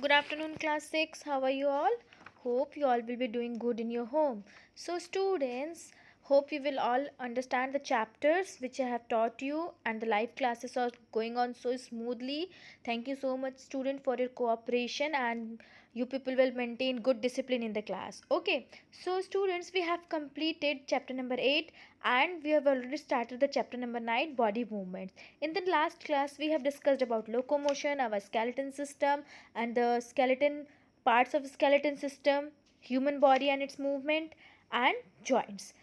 Good afternoon, class 6. How are you all? Hope you all will be doing good in your home. So, students, hope you will all understand the chapters which I have taught you, and the live classes are going on so smoothly. Thank you so much, student, for your cooperation, and you people will maintain good discipline in the class. Okay, so students, we have completed chapter number 8 and we have already started the chapter number 9, body movements. In the last class, we have discussed about locomotion, our skeleton system, and the skeleton parts of skeleton system, human body and its movement, and joints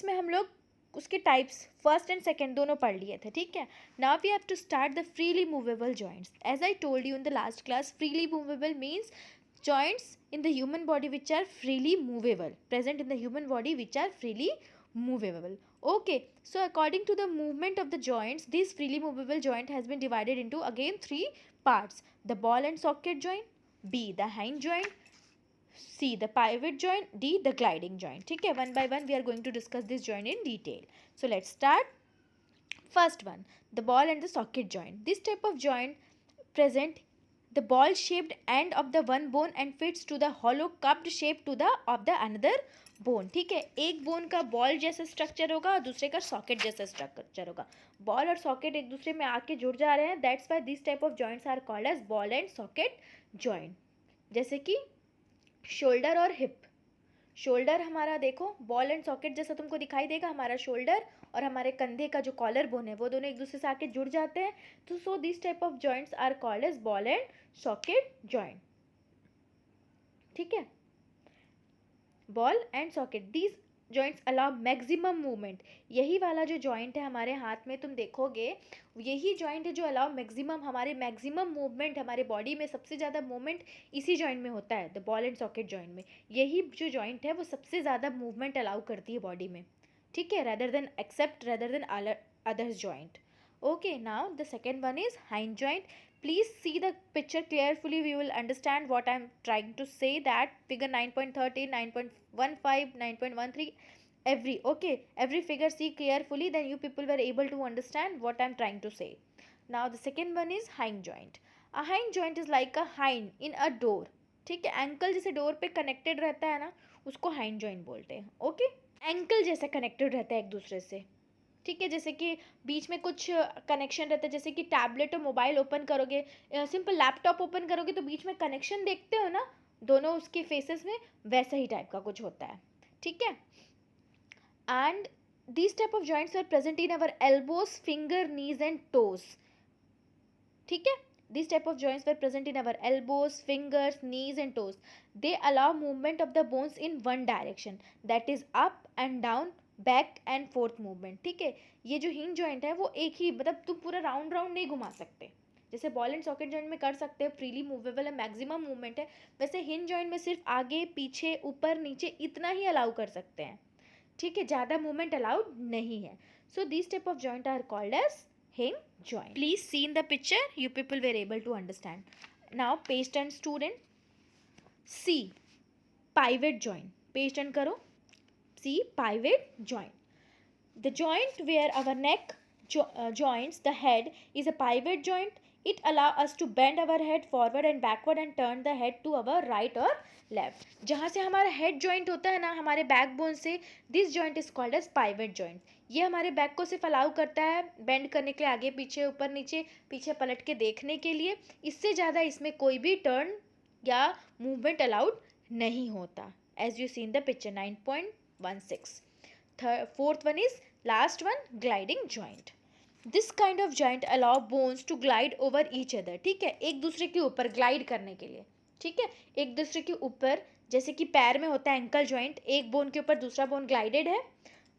में हम लोग उसके types first and second दोनों पढ़ लिए थे. ठीक है. Now we have to start the freely movable joints. As I told you in the last class, freely movable means joints in the human body which are freely movable, present in the human body which are freely movable. Okay, so according to the movement of the joints, this freely movable joint has been divided into again three parts: the ball and socket joint, B the hinge joint, C the pivot joint, D the gliding joint. ठीक है, one by one we are going to discuss this joint in detail. So let's start. First one, the ball and the socket joint. This type of joint present the ball shaped end of the one bone and fits to the hollow cupped shape to the of the another bone. ठीक है, एक bone का ball जैसा structure होगा और दूसरे का socket जैसा स्ट्रक्चर होगा. बॉल और सॉकेट एक दूसरे में आके जुड़ जा रहे हैं. That's why this type of joints are called as ball and socket joint. जैसे कि शोल्डर और हिप. शोल्डर हमारा देखो बॉल एंड सॉकेट जैसा तुमको दिखाई देगा. हमारा शोल्डर और हमारे कंधे का जो कॉलर बोन है वो दोनों एक दूसरे से आके जुड़ जाते हैं. तो so this type of joints are called as ball and socket joint. ठीक है, ball and socket, these joints allow maximum movement. यही वाला जो जॉइंट है हमारे हाथ में तुम देखोगे, यही जॉइंट है जो अलाउ मैक्सिमम, हमारे मैक्सिमम मूवमेंट, हमारे बॉडी में सबसे ज़्यादा मूवमेंट इसी जॉइंट में होता है, the ball and socket joint में. यही जो जॉइंट है वो सबसे ज़्यादा मूवमेंट अलाउ करती है बॉडी में. ठीक है, rather than others joint. Okay, now the second one is hind joint. Please see the picture carefully. We will understand what I am trying to say. That figure 9.13, 9.15, 9.13, every figure see carefully, then you people were able to understand what I am trying to say. Now the second one is hind joint. A hind joint is like a hind in a door. ठीक है, ankle जैसे door पे connected रहता है ना, उसको hind joint बोलते हैं. ओके, एंकल जैसे कनेक्टेड रहता है एक दूसरे से. ठीक है, जैसे कि बीच में कुछ कनेक्शन रहता है, जैसे कि टैबलेट और मोबाइल ओपन करोगे, सिंपल लैपटॉप ओपन करोगे तो बीच में कनेक्शन देखते हो ना दोनों उसके फेसेस में, वैसा ही टाइप का कुछ होता है. ठीक है, and these type of joints are present in our elbows, finger, knees and toes. ठीक है, these type of joints were present in our elbows, fingers, knees and toes. They allow movement of the bones in one direction, that is up and down, back and fourth movement. ठीक है, ये जो hinge joint है वो एक ही, मतलब तुम पूरा राउंड राउंड नहीं घुमा सकते. जैसे बॉल एंड सॉकेट जॉइंट में कर सकते हैं, फ्रीली मूवेबल है, मैक्सिमम मूवमेंट है, वैसे हिंज जॉइंट में सिर्फ आगे पीछे ऊपर नीचे इतना ही अलाउ कर सकते हैं. ठीक है, ज़्यादा मूवमेंट अलाउड नहीं है. So this type of joint are called as hinge joint. Please see in the picture, you people were able to understand. Now page turn student. C pivot joint. Page turn karo. C pivot joint. The joint where our neck joins the head is a pivot joint. It allows us to bend our head forward and backward and turn the head to our right or left. जहाँ से हमारा head joint होता है ना हमारे backbone से, this joint is called as pivot joint. ये हमारे बैक को सिर्फ अलाउ करता है बेंड करने के लिए, आगे पीछे ऊपर नीचे पीछे पलट के देखने के लिए. इससे ज़्यादा इसमें कोई भी टर्न या मूवमेंट अलाउड नहीं होता, as you see in the picture 9.16. Fourth one is last one, gliding joint. This kind of joint allow bones to glide over each other. ठीक है, एक दूसरे के ऊपर ग्लाइड करने के लिए. ठीक है, एक दूसरे के ऊपर, जैसे कि पैर में होता है एंकल जॉइंट, एक बोन के ऊपर दूसरा बोन ग्लाइडेड है.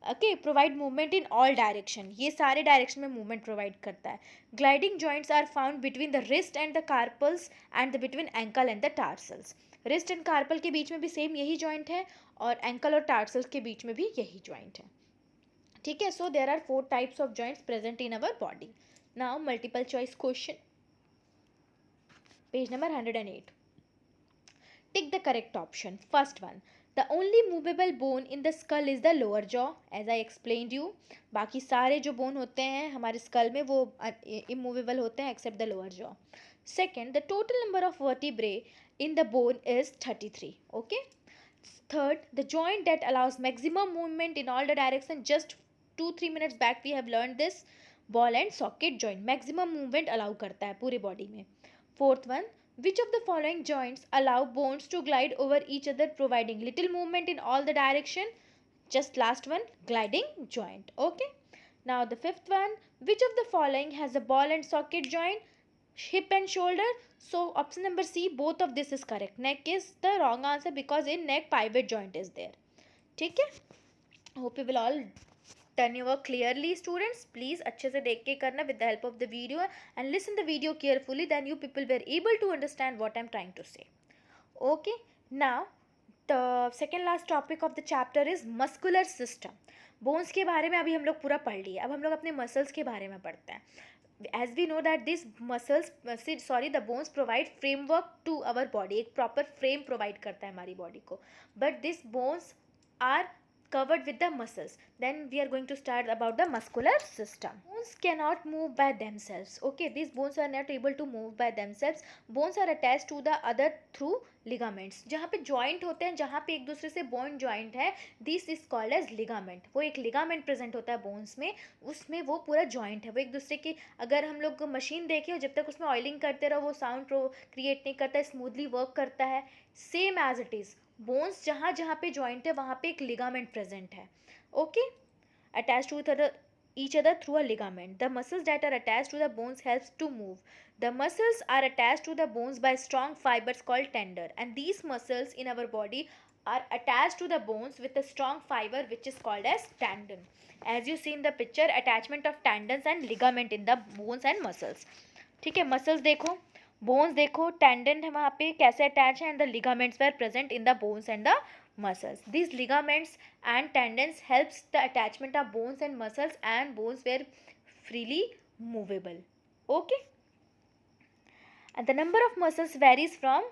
Okay, provide movement in all direction, ये सारे डायरेक्शन में मूवमेंट प्रोवाइड करता है. Gliding joints are found between the wrist and the carpals and the between ankle and the tarsals. Wrist and carpal के बीच में भी सेम यही जॉइंट है और एंकल और टार्सल्स के बीच में भी यही जॉइंट है. ठीक है, so there are 4 types of joints present in our body. Now multiple choice question, page number 108. Tick the correct option. First one, the only movable bone in the skull is the lower jaw, as I explained you. बाकी सारे जो bone होते हैं हमारे school में वो immovable होते हैं except the lower jaw. Second, the total number of vertebrae in the bone is 33. Okay. Third, the joint that allows maximum movement in all the directions. Just 2-3 minutes back we have learned this. Ball and socket joint maximum movement allow करता है पूरे body में. Fourth one, which of the following joints allow bones to glide over each other providing little movement in all the direction? Just last one, gliding joint. Okay. Now the fifth one, which of the following has a ball and socket joint? Hip and shoulder. So option number C, both of this is correct. Neck is the wrong answer because in neck pivot joint is there. ठीक है. Hope you will all done your work clearly, students. Please अच्छे से देख के करना with the help of the video and listen the video carefully. Then you people were able to understand what I'm trying to say. Okay. Now the second last topic of the chapter is muscular system. Bones के बारे में अभी हम लोग पूरा पढ़ लिए. अब हम लोग अपने मसल्स के बारे में पढ़ते हैं. As we know that these muscles the bones provide framework to our body. एक proper frame provide करता है हमारी body को. But these bones are covered with the muscles. Then we are going to start about the muscular system. Bones cannot move by themselves. Okay, these bones are not able to move by themselves. Bones are attached to the other through ligaments. जहाँ पे joint होते हैं, जहाँ पे एक दूसरे से bone joint है, this is called as ligament. वो एक ligament present होता है bones में, उसमें वो पूरा joint है. वो एक दूसरे की, अगर हम लोग मशीन देखें जब तक उसमें ऑयलिंग करते रहो वो साउंड क्रिएट नहीं करता है, स्मूथली वर्क करता है. Same as it is bones जहाँ जहाँ पे जॉइंट है वहाँ पे एक लिगामेंट प्रेजेंट है. Okay, attach to each other through a ligament. The muscles that are attached to the bones helps to move. The muscles are attached to the bones by strong fibers called tendon, and these muscles in our body are attached to the bones with a strong fiber which is called as tendon. As you see in the picture, attachment of tendons and ligament in the bones and muscles. ठीक है, muscles देखो, bones देखो, tendon है वहाँ पे कैसे attach है, and the ligaments were present in the bones and the muscles. These ligaments and tendons helps the attachment of bones and muscles, and bones were freely movable. Okay, and the number of muscles varies from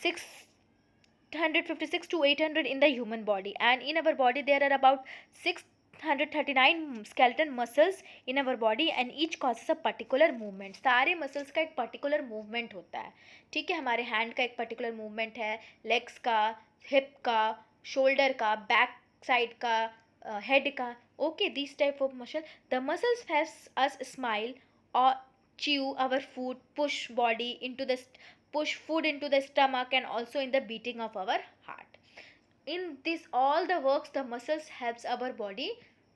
656 to 800 in the human body, and in our body there are about 639 skeleton muscles in our body, and each causes a particular movement. सारे muscles का एक particular movement होता है. ठीक है, हमारे hand का एक particular movement है, legs का, hip का, shoulder का, back side का, head का. Okay, these type of muscle. The muscles helps us smile or chew our food, push food into the stomach, and also in the beating of our heart. In this all the works, the muscles helps our body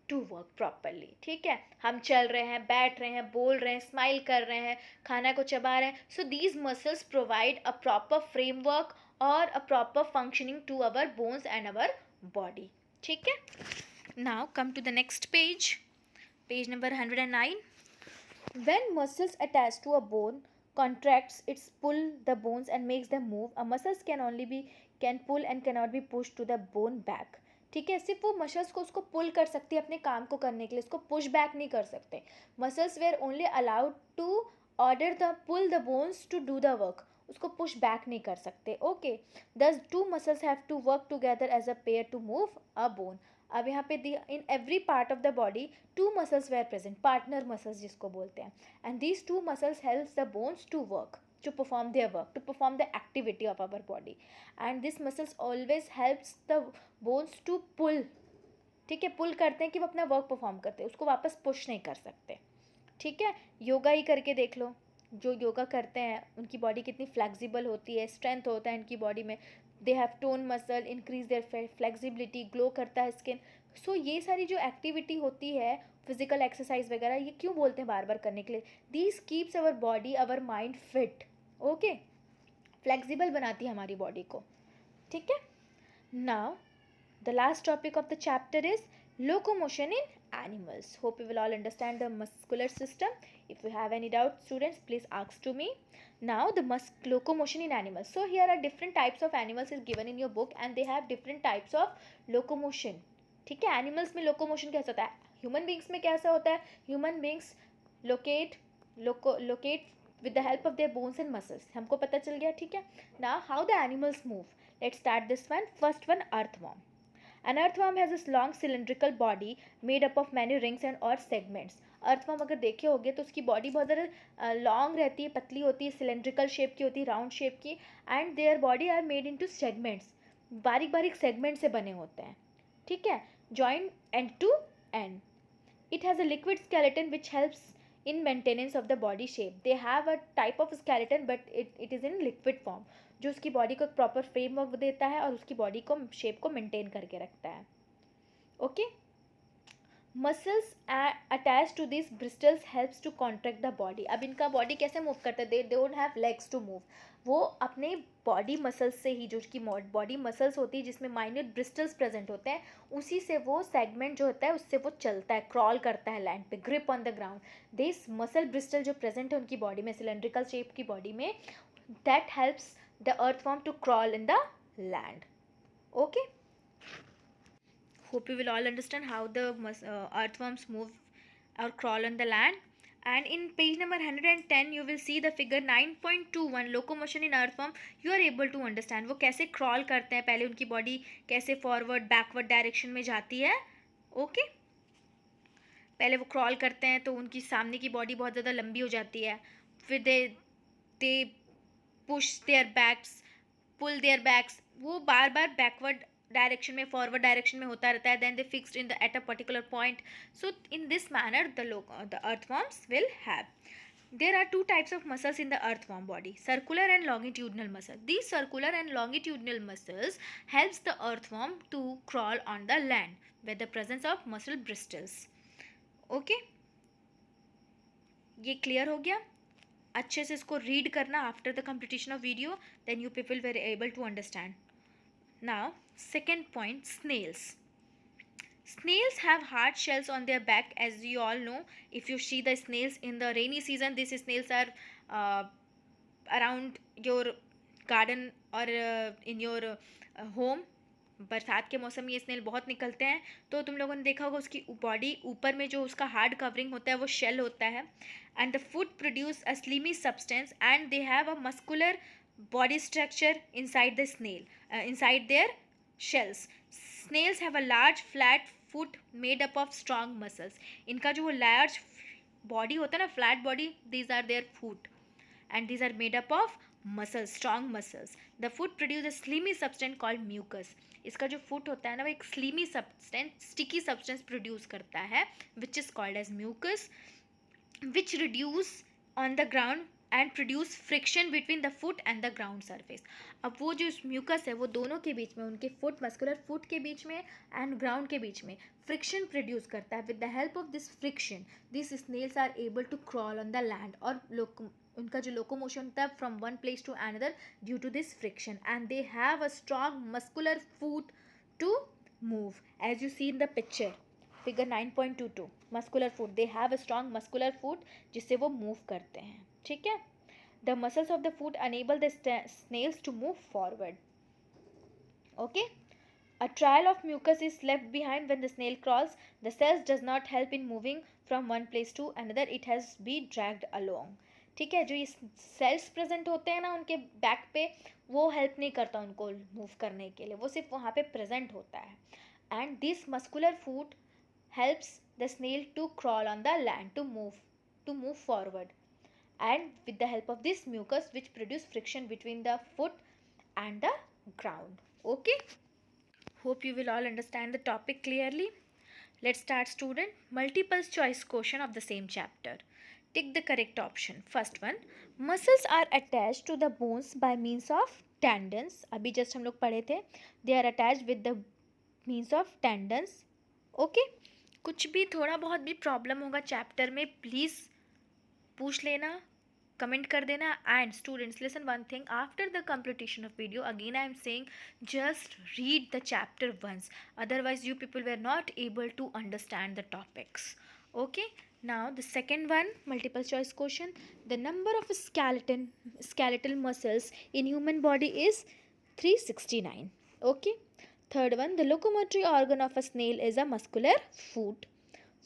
to work properly. ठीक है, हम चल रहे हैं, बैठ रहे हैं, बोल रहे हैं, स्माइल कर रहे हैं, खाना को चबा रहे हैं. So these muscles provide a proper framework or a proper functioning to our bones and our body. ठीक है. Now come to the next page, page number 109. When muscles attached to a bone contracts, it's pull the bones and makes them move. A muscles can pull and cannot be pushed to the bone back. ठीक है, सिर्फ वो muscles को उसको पुल कर सकती है अपने काम को करने के लिए, उसको पुश बैक नहीं कर सकते. Muscles were only allowed to order the pull the bones to do the work, उसको पुश बैक नहीं कर सकते. Okay, thus two muscles have to work together as a pair to move a bone. अब यहाँ पे in every part of the body two muscles were present, partner muscles जिसको बोलते हैं, and these two muscles helps the bones to work, to perform their work, to perform the activity of our body, and this muscles always helps the bones to pull. ठीक है, पुल करते हैं कि वो अपना वर्क परफॉर्म करते हैं, उसको वापस पुश नहीं कर सकते. ठीक है, योगा ही करके देख लो, जो योगा करते हैं उनकी बॉडी कितनी फ्लेक्सिबल होती है, स्ट्रेंथ होता है इनकी बॉडी में, they have tone muscle, increase their flexibility, glow करता है स्किन. सो ये सारी जो एक्टिविटी होती है, फिजिकल एक्सरसाइज वगैरह, ये क्यों बोलते हैं बार बार करने के लिए? These keeps our body, our mind fit. Okay, flexible बनाती है हमारी बॉडी को. ठीक है. Now the last topic of the chapter is locomotion in animals. Hope you will all understand the muscular system. If you have any doubt, students, please ask to me. Now the locomotion in animals. So here are different types of animals is given in your book, and they have different types of locomotion. ठीक है, animals में locomotion कैसा होता है, human beings में कैसा होता है? Human beings locate with the help of their bones and muscles. हमको पता चल गया. ठीक है. Now how the animals move. Let's start this one. First one, earthworm. An earthworm has a long cylindrical body made up of many rings and or segments. Earthworm अगर देखे होगे तो उसकी बॉडी बहुत ज़्यादा लॉन्ग रहती है, पतली होती है, सिलेंड्रिकल शेप की होती है, राउंड शेप की, and their body are made into segments, बारीक बारीक सेगमेंट से बने होते हैं, ठीक है, joint end to end. It has a liquid skeleton which helps in maintenance of the body shape. They have a type of skeleton but it is in liquid form, जो उसकी बॉडी को एक प्रॉपर फ्रेमवर्क देता है और उसकी body को shape को मेंटेन करके रखता है. Okay. Muscles attach to this bristles helps to contract the body. अब इनका बॉडी कैसे मूव करता है, they don't have legs to move. वो अपने बॉडी मसल्स से ही, जो उसकी बॉडी मसल्स होती है जिसमें माइन्यूट ब्रिस्टल्स प्रेजेंट होते हैं, उसी से वो सेगमेंट जो होता है उससे वो चलता है, क्रॉल करता है लैंड पे, grip on the ground. This muscle bristle जो प्रेजेंट है उनकी बॉडी में, सिलेंड्रिकल शेप की बॉडी में, that helps the earthworm to crawl in the land. Okay. Hope you will all understand how the earthworms move or crawl on the land. And in page number 110 you will see the figure 9.21 locomotion in earthworm. You are able to understand वो कैसे crawl करते हैं, पहले उनकी body कैसे forward backward direction में जाती है. ओके. पहले वो crawl करते हैं तो उनकी सामने की body बहुत ज़्यादा लंबी हो जाती है, फिर they push their backs, pull their backs, वो बार बार backward डायरेक्शन में, फॉरवर्ड डायरेक्शन में होता रहता है. Then they fixed in the at a particular point. So in this manner the earthworms will have. There are two types of muscles in the earthworm body, circular and longitudinal muscle. These circular and longitudinal muscles helps the earthworm to crawl on the land with the presence of muscle bristles. Okay, ये clear हो गया. अच्छे से इसको read करना after the completion of video, then you people were able to understand. Now, second point, snails. Snails have hard shells on their back, as you all know. If you see the snails in the rainy season, these snails are around your garden or in your home. बरसात के मौसम में ये snail बहुत निकलते हैं, तो तुम लोगों ने देखा होगा उसकी बॉडी ऊपर में जो उसका हार्ड कवरिंग होता है वो शेल होता है. And the foot produce a slimy substance and they have a muscular body structure inside the snail, inside their shells. Snails have a large flat foot made up of strong muscles. इनका जो large body होता है ना, flat body, these are their foot and these are made up of muscles, strong muscles. The foot produces a slimy substance called mucus. इसका जो foot होता है ना वो एक slimy substance, sticky substance produce करता है, which is called as mucus, which reduce on the ground and produce friction between the foot and the ground surface. अब वो जो म्यूकस है वो दोनों के बीच में, उनके फुट, मस्कुलर फुट के बीच में एंड ग्राउंड के बीच में फ्रिक्शन प्रोड्यूस करता है. With the help of this friction this snails are able to crawl on the land, और उनका जो लोकोमोशन होता है from one place to another due to this friction. And they have a strong muscular foot to move, as you see in the picture figure 9.22. Muscular foot, they have a strong muscular foot जिससे वो move करते हैं. ठीक है. The muscles of the foot enable the snails to move forward. Okay. A trail of mucus is left behind when the snail crawls. The cells does not help in moving from one place to another. It has been dragged along. ठीक है. जो ये cells present होते हैं ना उनके back पे, वो हेल्प नहीं करता उनको मूव करने के लिए, वो सिर्फ वहाँ पे प्रेजेंट होता है. And this muscular foot helps the snail to crawl on the land, to move forward, and with the help of this mucus which produce friction between the foot and the ground. Okay, hope you will all understand the topic clearly. Let's start, student. Multiple choice question of the same chapter. Tick the correct option. First one, muscles are attached to the bones by means of tendons. अभी just हम लोग पढ़े थे, they are attached with the means of tendons. Okay, कुछ भी थोड़ा बहुत भी प्रॉब्लम होगा चैप्टर में, प्लीज़ पूछ लेना, कमेंट कर देना. And students listen one thing, after the completion of video again I am saying just read the chapter once, otherwise you people were not able to understand the topics. Okay. Now the second one, multiple choice question. The number of skeletal muscles in human body is 369. Okay. Third one, the locomotory organ of a snail is a muscular foot.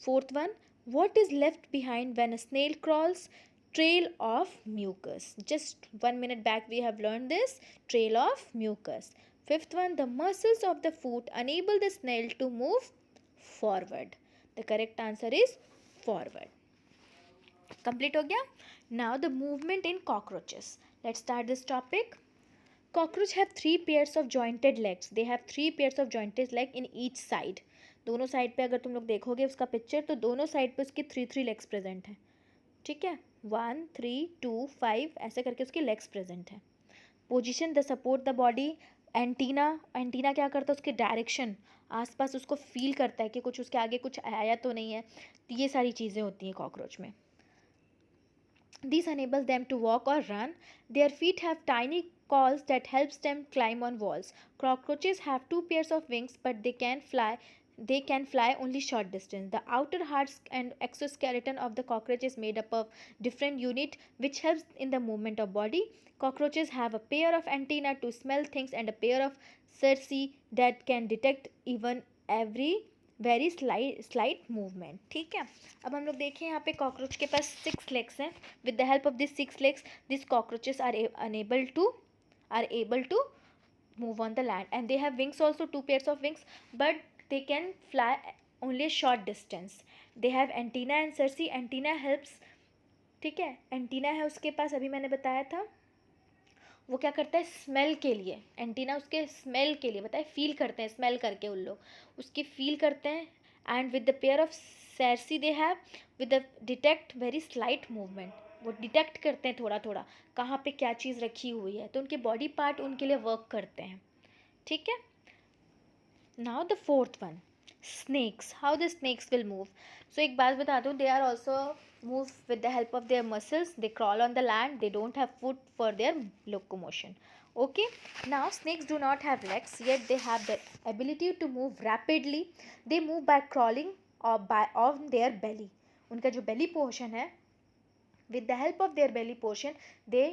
Fourth one, what is left behind when a snail crawls? Trail of mucus. Just 1 minute back we have learned this, trail of mucus. Fifth one, the muscles of the foot enable the snail to move forward. The correct answer is forward. Complete हो गया. Now the movement in cockroaches. Let's start this topic. Cockroach have three pairs of jointed legs. They have three pairs of jointed leg in each side. दोनों side पे अगर तुम लोग देखोगे उसका picture तो दोनों साइड पे उसके थ्री लेग्स प्रेजेंट हैं. ठीक है, 1 3 2 5 ऐसे करके उसके लेग्स प्रेजेंट हैं. Position the support the body. Antenna. Antenna क्या करता है, उसके डायरेक्शन आसपास उसको फील करता है कि कुछ उसके आगे कुछ आया तो नहीं है. तो ये सारी चीज़ें होती हैं कॉकरोच में. This enables them to walk or run. Their feet have tiny claws that helps them climb on walls. Cockroaches have two pairs of wings, but they can fly. They can fly only short distance. The outer heart and exoskeleton of the cockroach is made up of different unit, which helps in the movement of body. Cockroaches have a pair of antennae to smell things and a pair of cerci that can detect even every very slight movement. ठीक है, अब हम लोग देखें यहाँ पे cockroach के पास 6 लेग्स हैं. With the help of this 6 legs this cockroaches are able to move on the land, and they have wings also, 2 pairs of wings, but they can fly only a short distance. They have antenna and cerci. antenna helps. ठीक है, antenna है उसके पास, अभी मैंने बताया था. वो क्या करता है, स्मेल के लिए. एंटीना उसके स्मेल के लिए बताए, फील करते हैं, स्मेल करके उन लोग उसकी फील करते हैं. And with the pair of Cersei they have with the detect very slight movement. वो डिटेक्ट करते हैं थोड़ा थोड़ा कहाँ पे क्या चीज़ रखी हुई है, तो उनके बॉडी पार्ट उनके लिए वर्क करते हैं. ठीक है. Now the fourth one, snakes. How the snakes will move. So एक बात बता दूँ, they are also move with the help of their muscles. They crawl on the land. They don't have foot for their locomotion. Okay, now snakes do not have legs, yet they have the ability to move rapidly. They move by crawling or by on their belly. उनका जो belly portion है, with the help of their belly portion they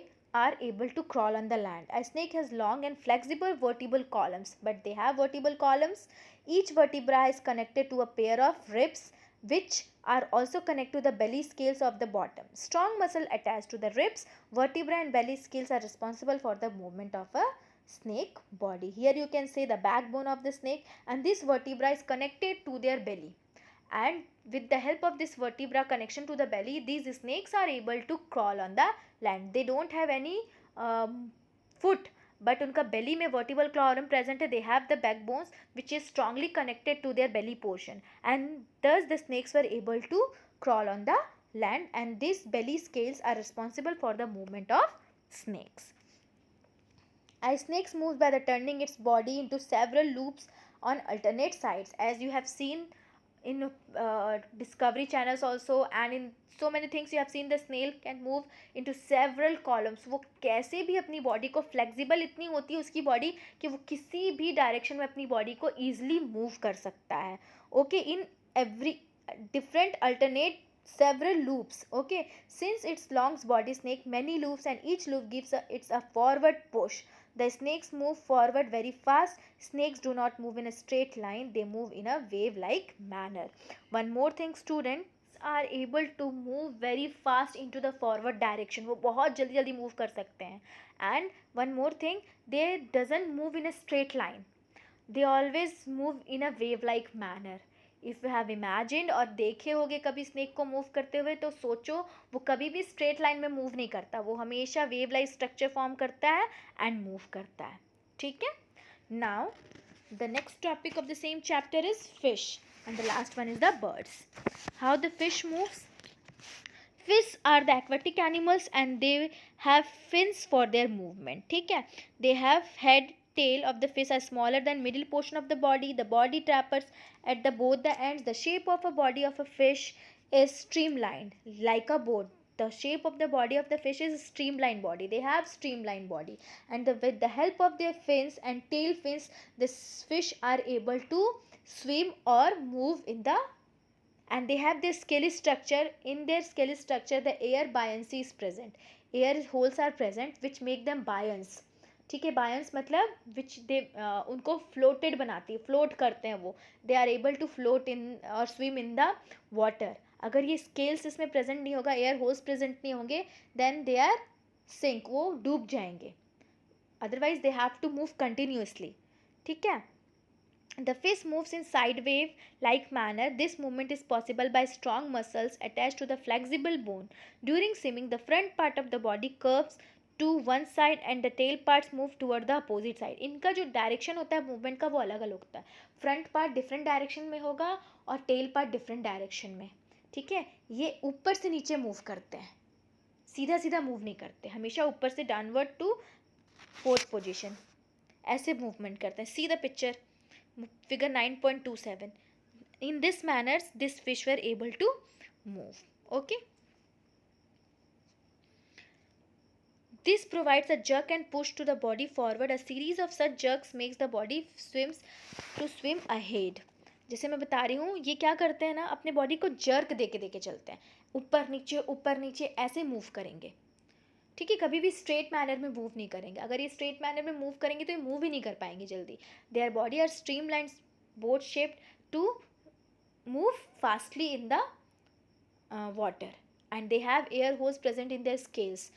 are able to crawl on the land. A snake has long and flexible vertebral columns, but they have vertebral columns. Each vertebra is connected to a pair of ribs, which are also connected to the belly scales of the bottom. Strong muscle attached to the ribs, vertebra and belly scales are responsible for the movement of a snake body. Here you can see the backbone of the snake, and this vertebra is connected to their belly. And with the help of this vertebra connection to the belly, these snakes are able to crawl on the land. They don't have any foot, but उनका belly में vertebral column present है. They have the backbones which is strongly connected to their belly portion, and thus the snakes were able to crawl on the land, and these belly scales are responsible for the movement of snakes. A snake moves by the turning its body into several loops on alternate sides, as you have seen in Discovery channels also, and in so many things you have seen the snail can move into several columns. वो कैसे भी अपनी body को flexible इतनी होती है उसकी body कि वो किसी भी डायरेक्शन में अपनी बॉडी को ईजिली मूव कर सकता है. Okay, in every different alternate several loops. Okay, since its long body snake many loops, and each loop gives it's a forward push. The snakes move forward very fast. Snakes do not move in a straight line, they move in a wave like manner. One more thing, students are able to move very fast into the forward direction. वो बहुत जल्दी जल्दी move कर सकते हैं. And one more thing, they doesn't move in a straight line, they always move in a wave like manner. If you have imagined और देखे होगे कभी स्नेक को मूव करते हुए, तो सोचो वो कभी भी स्ट्रेट लाइन में मूव नहीं करता, वो हमेशा वेव लाइक स्ट्रक्चर फॉर्म करता है एंड मूव करता है. ठीक है. Now the next topic of the same chapter is fish, and the last one is the birds. How the fish moves. Fish are the aquatic animals and they have fins for their movement. ठीक है. They have head, tail of the fish are smaller than middle portion of the body. The body tapers at the both the ends. The shape of a body of a fish is streamlined like a boat. The shape of the body of the fish is streamlined body. They have streamlined body, and with the help of their fins and tail fins, the fish are able to swim or move in the, and they have their scaly structure. In their scaly structure the air buoyancy is present. Air holes are present which make them buoyant. ठीक है, buoyant मतलब which they उनको floated बनाती है, float करते हैं वो. They are able to float in or swim in the water. अगर ये scales इसमें present नहीं होगा, air holes present नहीं होंगे, then they are sink, वो डूब जाएंगे. Otherwise they have to move continuously. ठीक है. The fish moves in side wave like manner. This movement is possible by strong muscles attached to the flexible bone. During swimming, the front part of the body curves to one side and the tail parts move toward the opposite side. इनका जो direction होता है movement का वो अलग अलग होता है. फ्रंट पार्ट डिफरेंट डायरेक्शन में होगा और टेल पार्ट डिफरेंट डायरेक्शन में. ठीक है, ये ऊपर से नीचे मूव करते हैं, सीधा सीधा मूव नहीं करते, हमेशा ऊपर से डाउनवर्ड टू फोर्थ पोजीशन ऐसे मूवमेंट करते हैं. See the picture, figure 9.27. In this manner this fish were able to move. Okay, this provides a jerk and push to the body forward. A series of such jerks makes the body swim ahead. जैसे मैं बता रही हूँ, ये क्या करते हैं ना, अपने बॉडी को जर्क देके चलते हैं, ऊपर नीचे ऐसे मूव करेंगे. ठीक है, कभी भी स्ट्रेट मैनर में मूव नहीं करेंगे. अगर ये स्ट्रेट मैनर में मूव करेंगे तो ये मूव ही नहीं कर पाएंगे जल्दी. Their body are streamline boat shaped to move fastly in the water and they have air holes present in their scales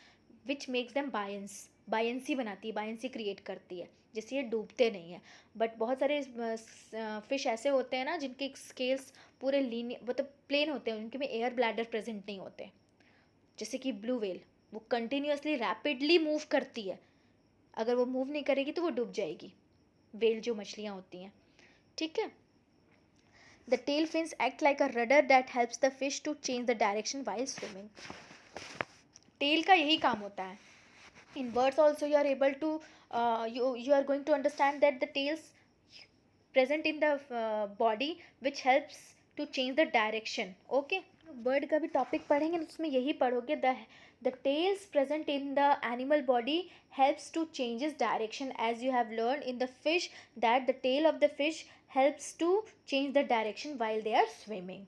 which makes them buoyancy बनाती है, बायंसी क्रिएट करती है, जिससे ये डूबते नहीं है. बट बहुत सारे फिश ऐसे होते हैं ना जिनके स्केल्स पूरे मतलब प्लेन होते हैं, उनके में एयर ब्लैडर प्रेजेंट नहीं होते. जैसे कि ब्लू वेल, वो कंटिन्यूसली रैपिडली मूव करती है, अगर वो मूव नहीं करेगी तो वो डूब जाएगी, वेल जो मछलियाँ होती हैं. ठीक है, the tail fins act like a rudder that helps the fish to change the direction while swimming. Tail का यही काम होता है. In birds also you are able to you are going to understand that the tails present in the body which helps to change the direction. Okay, bird का भी topic पढ़ेंगे उसमें यही पढ़ोगे. the tails present in the animal body helps to changes direction, as you have learned in the fish that the tail of the fish helps to change the direction while they are swimming.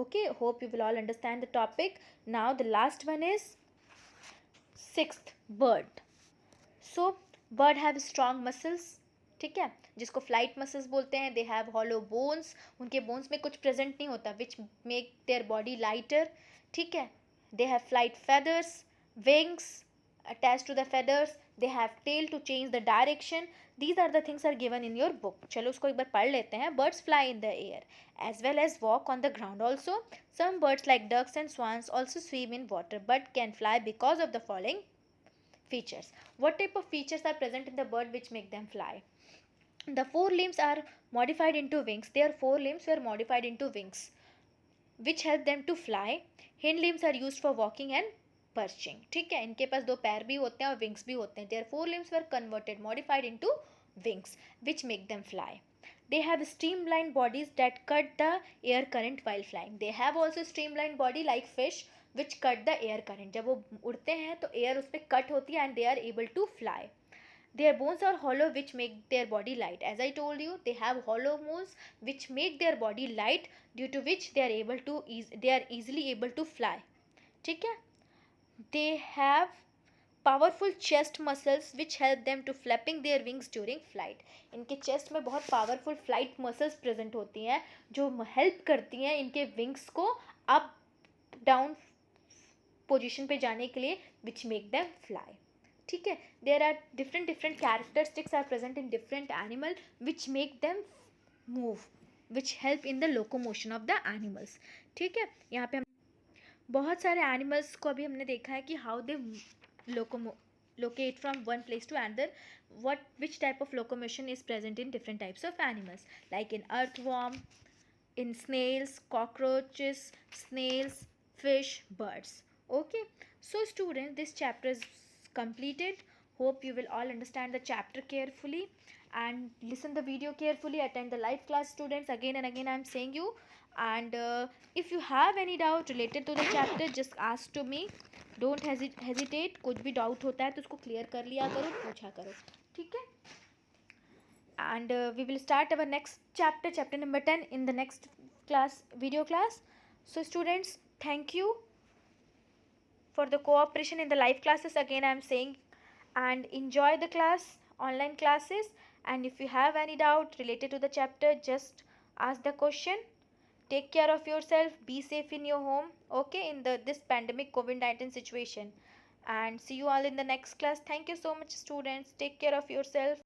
Okay, hope you will all understand the topic. Now the last one is sixth, bird. So bird have strong muscles. ठीक है, जिसको flight muscles बोलते हैं. They have hollow bones, उनके bones में कुछ present नहीं होता, which make their body lighter. ठीक है, they have flight feathers, wings attach to the feathers. They have tail to change the direction. These are the things are given in your book. चलो उसको एक बार पढ़ लेते हैं. Birds fly in the air as well as walk on the ground also. Some birds like ducks and swans also swim in water but can fly because of the following features. What type of features are present in the bird which make them fly? The forelimbs are modified into wings. Their forelimbs were modified into wings which help them to fly. Hind limbs are used for walking and perching. ठीक है, इनके पास दो पैर भी होते हैं और wings भी होते हैं. Their forelimbs were converted, modified into wings which make them fly. They have streamlined bodies that cut the air current while flying. They have also streamlined body like fish which cut the air current. जब वो उड़ते हैं तो air उस पर cut होती है and they are able to fly. Their bones are hollow which make their body light. As I told you, they have hollow bones which make their body light, due to which they are easily able to fly. ठीक है, they have powerful chest muscles which help them to flapping their wings during flight. इनके chest में बहुत powerful flight muscles present होती हैं जो help करती हैं इनके विंग्स को अप डाउन पोजीशन पे जाने के लिए, which make them fly. ठीक है, there are different characteristics are present in different animal which make them move, which help in the locomotion of the animals. ठीक है, यहाँ पे हम बहुत सारे एनिमल्स को अभी हमने देखा है कि how they locate from one place to another. Which type of locomotion is present in different types of animals, like in earthworm, in snails, cockroaches, snails, fish, birds. Okay, so students, this chapter is completed. Hope you will all understand the chapter carefully and listen the video carefully. Attend the live class, students. Again and again I am saying you. And if you have any doubt related to the chapter, just ask to me. Don't hesitate. कुछ भी doubt होता है तो उसको clear कर लिया करो, पूछा करो. ठीक है, and we will start our next chapter number 10 in the next class, video class. So students, thank you for the cooperation in the live classes. Again I am saying, and enjoy the class, online classes. And if you have any doubt related to the chapter, just ask the question. Take care of yourself, be safe in your home, okay, in this pandemic COVID-19 situation. And see you all in the next class. Thank you so much, students. Take care of yourself.